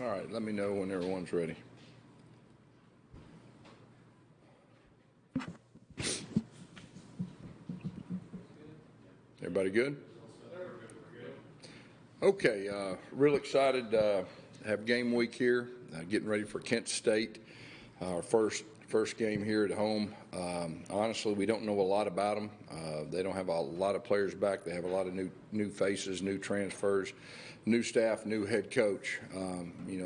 All right, let me know when everyone's ready. Everybody good? Okay, real excited to have game week here, getting ready for Kent State, our first game here at home. Honestly, we don't know a lot about them. They don't have a lot of players back. They have a lot of new faces, new transfers, new staff, new head coach.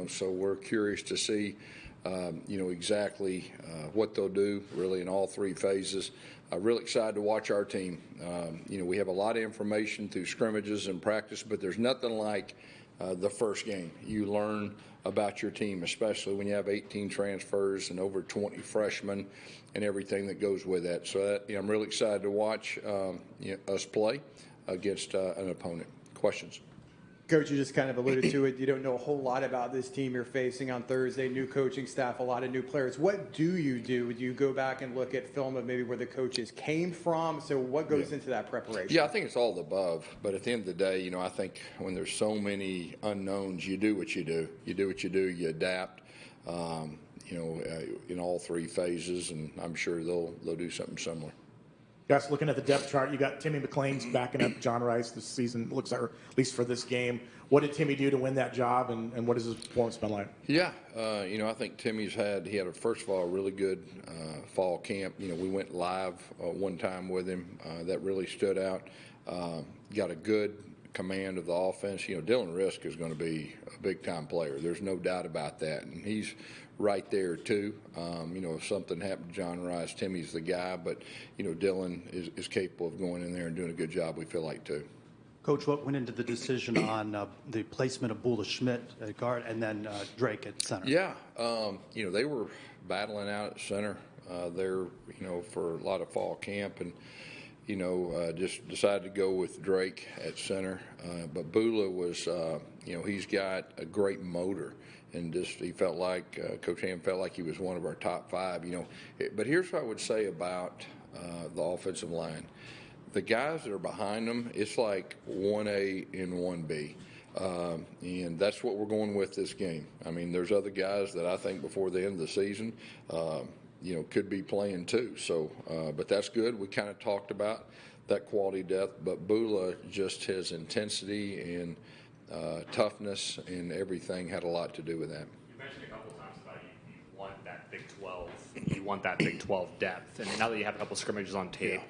So we're curious to see, exactly what they'll do really in all three phases. Really excited to watch our team. We have a lot of information through scrimmages and practice, but there's nothing like the first game. You learn about your team, especially when you have 18 transfers and over 20 freshmen and everything that goes with that. So I'm really excited to watch us play against an opponent. Questions? Coach, you just kind of alluded to it. You don't know a whole lot about this team you're facing on Thursday. New coaching staff, a lot of new players. What do? Do you go back and look at film of maybe where the coaches came from? So what goes into that preparation? Yeah, I think it's all the above. But at the end of the day, I think when there's so many unknowns, you do what you do. You do what you do. You adapt. In all three phases, and I'm sure they'll do something similar. Gus, looking at the depth chart, you got Timmy McClain's backing up John Rice this season. Looks like, at least for this game. What did Timmy do to win that job, and what has his performance been like? Yeah, I think Timmy's had first of all a really good fall camp. We went live one time with him. That really stood out. Got a good command of the offense. Dylan Risk is going to be a big-time player. There's no doubt about that, and he's right there too. If something happened to John Rice, Timmy's the guy, but Dylan is capable of going in there and doing a good job, we feel like, too. Coach, what went into the decision on the placement of Bula Schmidt at guard and then Drake at center? Yeah, they were battling out at center there, for a lot of fall camp, and just decided to go with Drake at center. But Bula was, he's got a great motor, and he felt like, Coach Ham felt like he was one of our top five, But here's what I would say about the offensive line. The guys that are behind them, it's like 1A and 1B. And that's what we're going with this game. I mean, there's other guys that I think before the end of the season, could be playing too. So, but that's good. We kind of talked about that quality depth, but Bula, just his intensity and toughness and everything had a lot to do with that. You mentioned a couple of times about you want that Big 12. You want that Big 12 depth. And now that you have a couple of scrimmages on tape,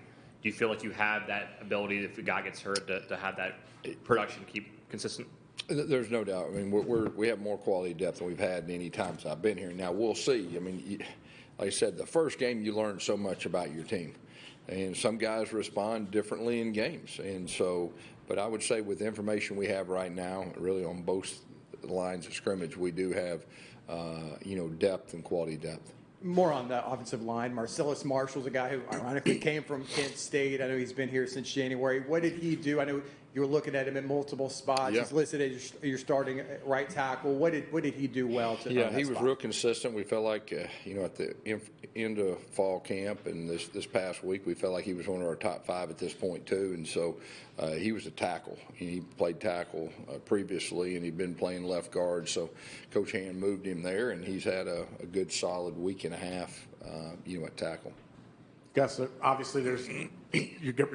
do you feel like you have that ability, if a guy gets hurt, to have that production keep consistent? There's no doubt. I mean, we have more quality depth than we've had any time since I've been here. Now, we'll see. I mean, like I said, the first game you learn so much about your team. And some guys respond differently in games. And so, but I would say with the information we have right now, really on both lines of scrimmage, we do have, depth and quality depth. More on the offensive line. Marcellus Marshall's a guy who ironically came from Kent State. I know he's been here since January. What did he do? I know you were looking at him in multiple spots. Yeah. He's listed as your starting right tackle. What did he do well? Yeah, he was real consistent. We felt like, at the end of fall camp and this past week, we felt like he was one of our top five at this point too. And so he was a tackle. He played tackle previously, and he'd been playing left guard. So Coach Hand moved him there, and he's had a good solid week and a half, at tackle. Gus, obviously you're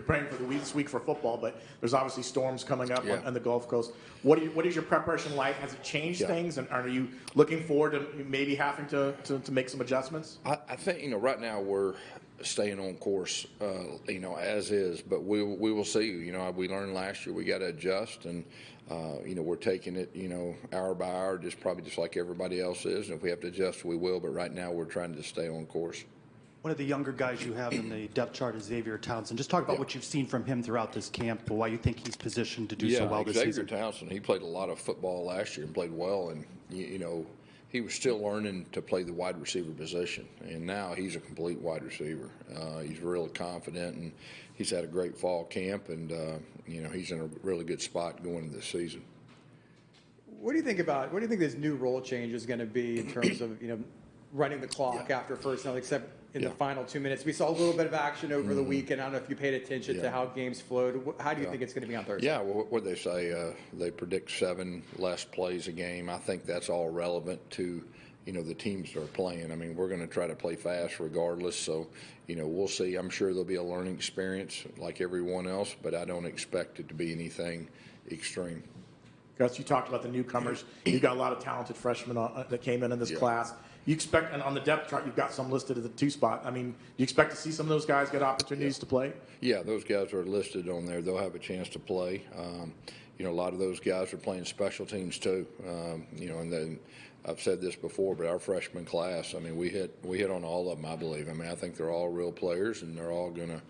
praying for this week for football, but there's obviously storms coming up on the Gulf Coast. What is your preparation like? Has it changed things, and are you looking forward to maybe having to make some adjustments? I think right now we're staying on course, as is, but we will see. We learned last year we got to adjust, and we're taking it hour by hour, probably just like everybody else is. And if we have to adjust, we will. But right now we're trying to stay on course. One of the younger guys you have in the depth chart is Xavier Townsend. Just talk about what you've seen from him throughout this camp, but why you think he's positioned to do so well this Xavier season. Townsend, he played a lot of football last year and played well, and he was still learning to play the wide receiver position, and now he's a complete wide receiver. He's really confident, and he's had a great fall camp, and he's in a really good spot going into this season. What do you think this new role change is going to be in terms of running the clock after first down, except in the Yeah. final 2 minutes. We saw a little bit of action over the weekend. I don't know if you paid attention to Yeah. how games flowed. How do you think it's going to be on Thursday? Yeah, well, what they say, they predict 7 less plays a game. I think that's all relevant to, the teams that are playing. I mean, we're going to try to play fast regardless. So, we'll see. I'm sure there'll be a learning experience like everyone else, but I don't expect it to be anything extreme. Gus, you talked about the newcomers. You've got a lot of talented freshmen that came in this class. You expect, and on the depth chart, you've got some listed at the 2 spot. I mean, do you expect to see some of those guys get opportunities to play? Yeah, those guys are listed on there. They'll have a chance to play. A lot of those guys are playing special teams too. And then I've said this before, but our freshman class, I mean, we hit on all of them, I believe. I mean, I think they're all real players, and they're all gonna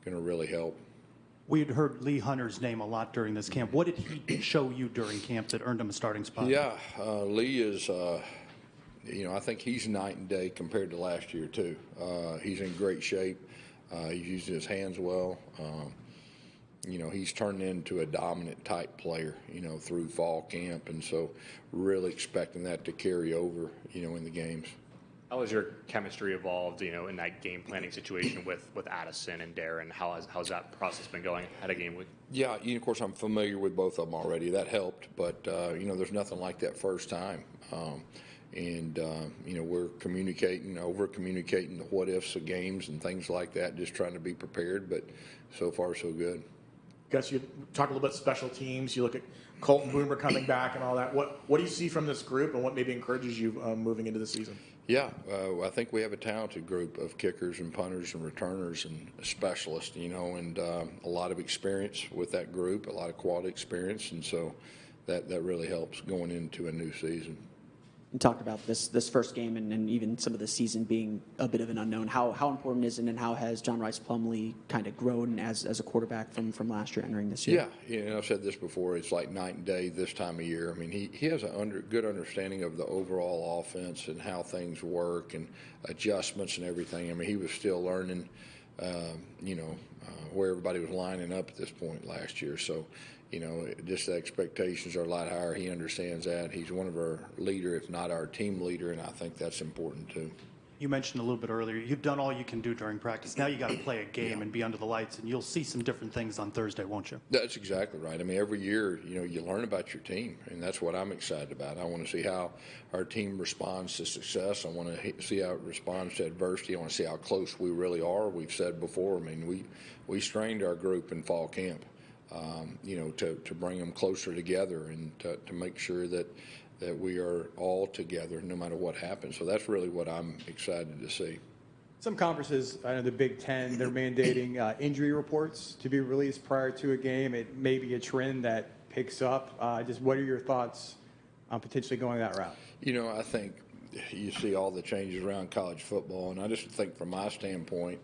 really help. We had heard Lee Hunter's name a lot during this camp. What did he show you during camp that earned him a starting spot? Yeah, Lee is. I think he's night and day compared to last year too. He's in great shape. He's using his hands well. He's turned into a dominant type player, through fall camp, and so really expecting that to carry over, in the games. How has your chemistry evolved, in that game planning situation with Addison and Darren? How's that process been going at a game week? Yeah, of course, I'm familiar with both of them already. That helped, but, there's nothing like that first time. We're communicating, over-communicating the what-ifs of games and things like that, just trying to be prepared, but so far so good. Gus, you talk a little bit special teams. You look at Colton Boomer coming back and all that. What do you see from this group, and what maybe encourages you moving into the season? Yeah, I think we have a talented group of kickers and punters and returners and specialists, and a lot of experience with that group, a lot of quality experience, and so that really helps going into a new season. You talked about this first game and even some of the season being a bit of an unknown. How important is it, and how has John Rice Plumlee kind of grown as a quarterback from last year entering this year? Yeah, I've said this before. It's like night and day this time of year. I mean, he has a good understanding of the overall offense and how things work and adjustments and everything. I mean, he was still learning, where everybody was lining up at this point last year. So, just the expectations are a lot higher. He understands that. He's one of our leader, if not our team leader, and I think that's important too. You mentioned a little bit earlier, you've done all you can do during practice. Now you got to play a game and be under the lights, and you'll see some different things on Thursday, won't you? That's exactly right. I mean, every year, you learn about your team, and that's what I'm excited about. I want to see how our team responds to success. I want to see how it responds to adversity. I want to see how close we really are. We've said before, I mean, we strained our group in fall camp. To bring them closer together and to make sure that we are all together no matter what happens. So that's really what I'm excited to see. Some conferences, I know the Big Ten, they're mandating injury reports to be released prior to a game. It may be a trend that picks up. Just what are your thoughts on potentially going that route? I think you see all the changes around college football, and I just think from my standpoint,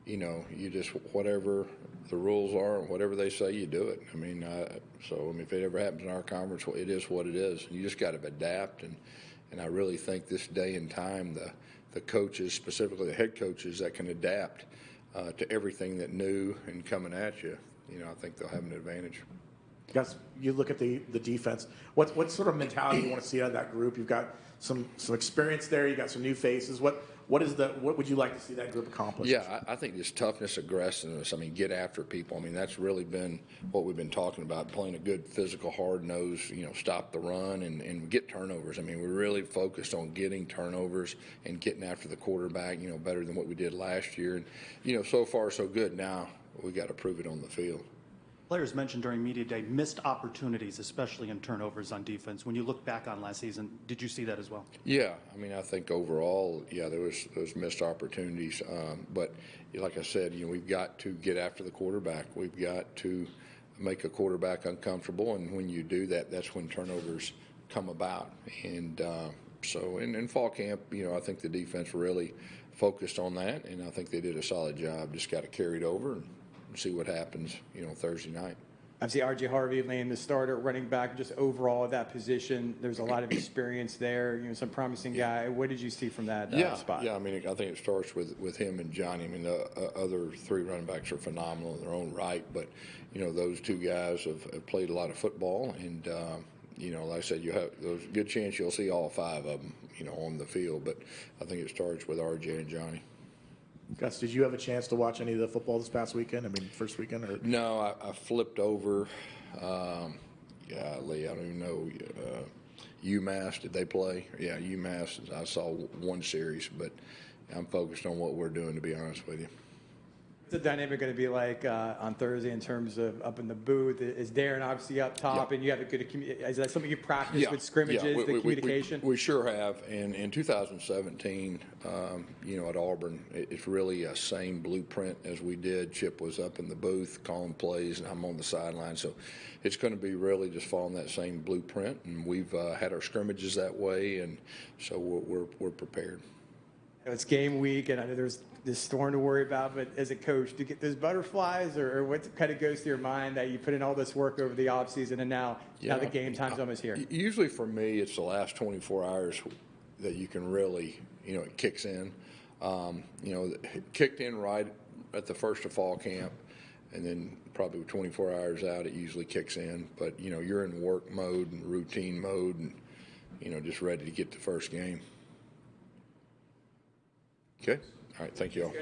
you just, whatever the rules are, whatever they say, you do it. I mean, if it ever happens in our conference, it is what it is. You just got to adapt, and I really think this day and time, the coaches, specifically the head coaches that can adapt to everything that new and coming at you, I think they'll have an advantage. Gus, you look at the defense. What sort of mentality you want to see out of that group? You've got some experience there. You got some new faces. What would you like to see that group accomplish? Yeah, I think just toughness, aggressiveness. I mean, get after people. I mean, that's really been what we've been talking about, playing a good physical, hard-nosed, stop the run and get turnovers. I mean, we're really focused on getting turnovers and getting after the quarterback, better than what we did last year. And, so far so good. Now we got to prove it on the field. Players mentioned during media day missed opportunities, especially in turnovers on defense. When you look back on last season, did you see that as well? Yeah, I mean, I think overall, there was those missed opportunities. But like I said, we've got to get after the quarterback. We've got to make a quarterback uncomfortable, and when you do that, that's when turnovers come about. And so in fall camp, I think the defense really focused on that, and I think they did a solid job. Just got to carry it over and see what happens, Thursday night. Obviously, R.J. Harvey named the starter, running back, just overall at that position. There's a lot of experience there, some promising guy. What did you see from that spot? Yeah, I mean, I think it starts with him and Johnny. I mean, the other 3 running backs are phenomenal in their own right, but, those 2 guys have played a lot of football, and, like I said, there's a good chance you'll see all 5 of them, on the field. But I think it starts with RJ and Johnny. Gus, did you have a chance to watch any of the football this past weekend? I mean, first weekend? Or? No, I flipped over. Golly, I don't even know. UMass, did they play? Yeah, UMass. I saw one series, but I'm focused on what we're doing, to be honest with you. What's the dynamic going to be like on Thursday in terms of up in the booth? Is Darren obviously up top, and you have a good is that something you practice with scrimmages, the communication? We sure have. And in 2017, at Auburn, it's really a same blueprint as we did. Chip was up in the booth calling plays, and I'm on the sideline. So it's going to be really just following that same blueprint. And we've had our scrimmages that way, and so we're prepared. It's game week, and I know there's this storm to worry about, but as a coach, do you get those butterflies, or what kind of goes through your mind that you put in all this work over the offseason, and now the game time's almost here? Usually for me, it's the last 24 hours that you can really, it kicks in. It kicked in right at the first of fall camp, and then probably 24 hours out, it usually kicks in. But, you're in work mode and routine mode and, just ready to get the first game. Okay. All right. Thank you all.